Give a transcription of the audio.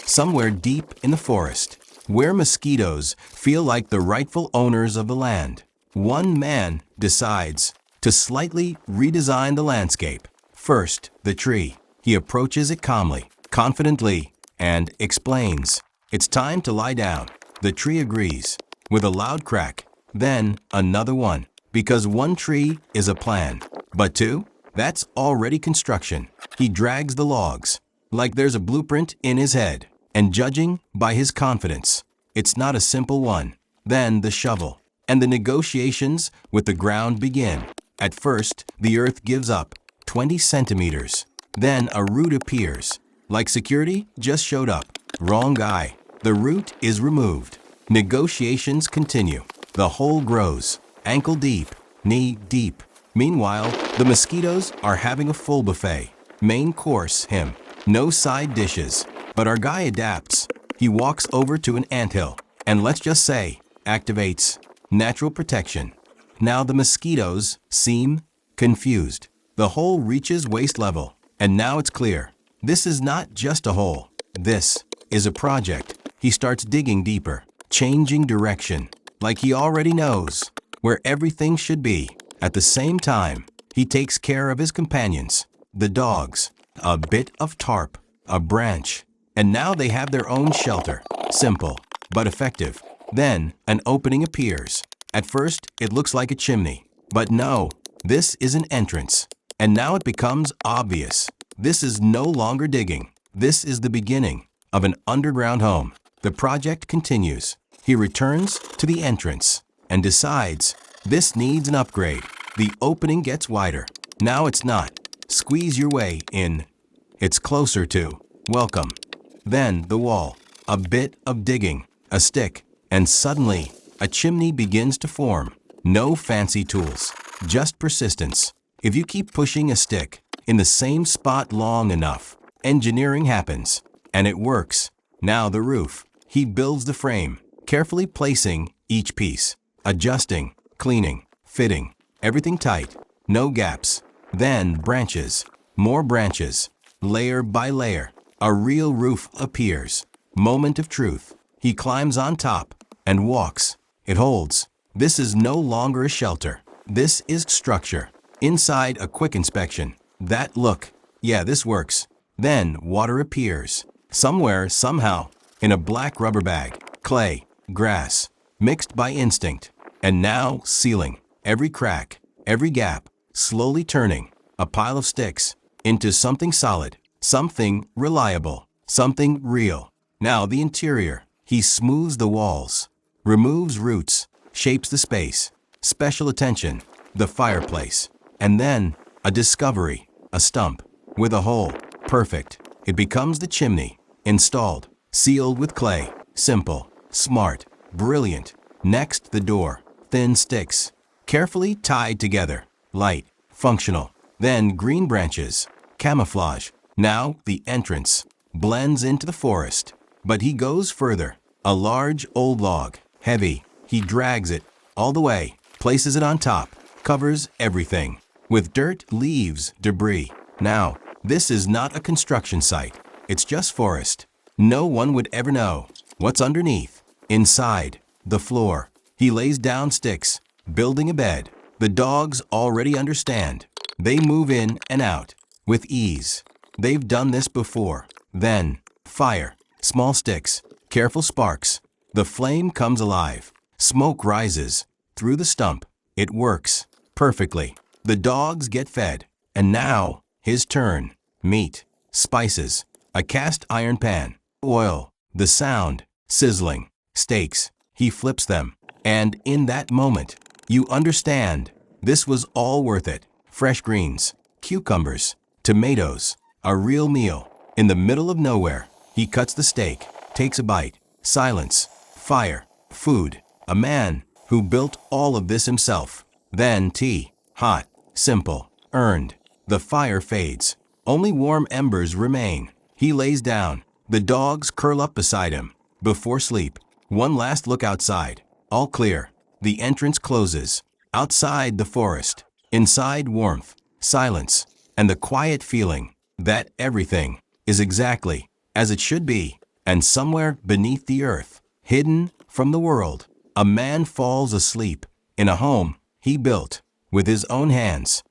somewhere deep in the forest, where mosquitoes feel like the rightful owners of the land. One man decides to slightly redesign the landscape. First, the tree. He approaches it calmly, confidently, and explains, "It's time to lie down." The tree agrees, with a loud crack. Then another one, because one tree is a plan, but two? That's already construction. He drags the logs, like there's a blueprint in his head, and judging by his confidence, it's not a simple one. Then the shovel, and the negotiations with the ground begin. At first, the earth gives up 20 centimeters. Then a root appears, like security just showed up. Wrong guy. The root is removed. Negotiations continue. The hole grows, ankle deep, knee deep. Meanwhile, the mosquitoes are having a full buffet. Main course, him. No side dishes. But our guy adapts. He walks over to an anthill, and let's just say, activates natural protection. Now the mosquitoes seem confused. The hole reaches waist level, and now it's clear. This is not just a hole. This is a project. He starts digging deeper, changing direction, like he already knows where everything should be. At the same time, he takes care of his companions, the dogs, a bit of tarp, a branch, and now they have their own shelter. Simple, but effective. Then an opening appears. At first, it looks like a chimney, but no, this is an entrance. And now it becomes obvious. This is no longer digging. This is the beginning of an underground home. The project continues. He returns to the entrance and decides this needs an upgrade. The opening gets wider. Now it's not squeeze your way in. It's closer to welcome. Then the wall, a bit of digging, a stick, and suddenly a chimney begins to form. No fancy tools, just persistence. If you keep pushing a stick in the same spot long enough, engineering happens, and it works. Now the roof. He builds the frame, carefully placing each piece, adjusting, cleaning, fitting, everything tight, no gaps. Then branches, more branches, layer by layer. A real roof appears. Moment of truth. He climbs on top and walks. It holds. This is no longer a shelter. This is structure. Inside, a quick inspection. That look. Yeah, this works. Then water appears. Somewhere, somehow, in a black rubber bag. Clay, grass, mixed by instinct. And now, ceiling. Every crack, every gap, slowly turning a pile of sticks into something solid, something reliable, something real. Now the interior. He smooths the walls, removes roots, shapes the space. Special attention, the fireplace. And then, a discovery, a stump, with a hole. Perfect. It becomes the chimney. Installed, sealed with clay. Simple, smart, brilliant. Next, the door. Thin sticks, carefully tied together. Light, functional. Then green branches, camouflage. Now the entrance blends into the forest. But he goes further. A large old log, heavy. He drags it all the way, places it on top, covers everything with dirt, leaves, debris. Now, this is not a construction site. It's just forest. No one would ever know what's underneath. Inside, the floor. He lays down sticks, building a bed. The dogs already understand. They move in and out with ease. They've done this before. Then, fire, small sticks, careful sparks. The flame comes alive. Smoke rises through the stump. It works perfectly. The dogs get fed. And now, his turn. Meat, spices, a cast iron pan, oil, the sound, sizzling, steaks. He flips them. And in that moment, you understand this was all worth it. Fresh greens, cucumbers, tomatoes, a real meal. In the middle of nowhere, he cuts the steak, takes a bite. Silence, fire, food. A man who built all of this himself. Then tea, hot, simple, earned. The fire fades. Only warm embers remain. He lays down. The dogs curl up beside him. Before sleep, one last look outside. All clear. The entrance closes. Outside, the forest. Inside, warmth, silence, and the quiet feeling that everything is exactly as it should be. And somewhere beneath the earth, hidden from the world, a man falls asleep in a home he built with his own hands.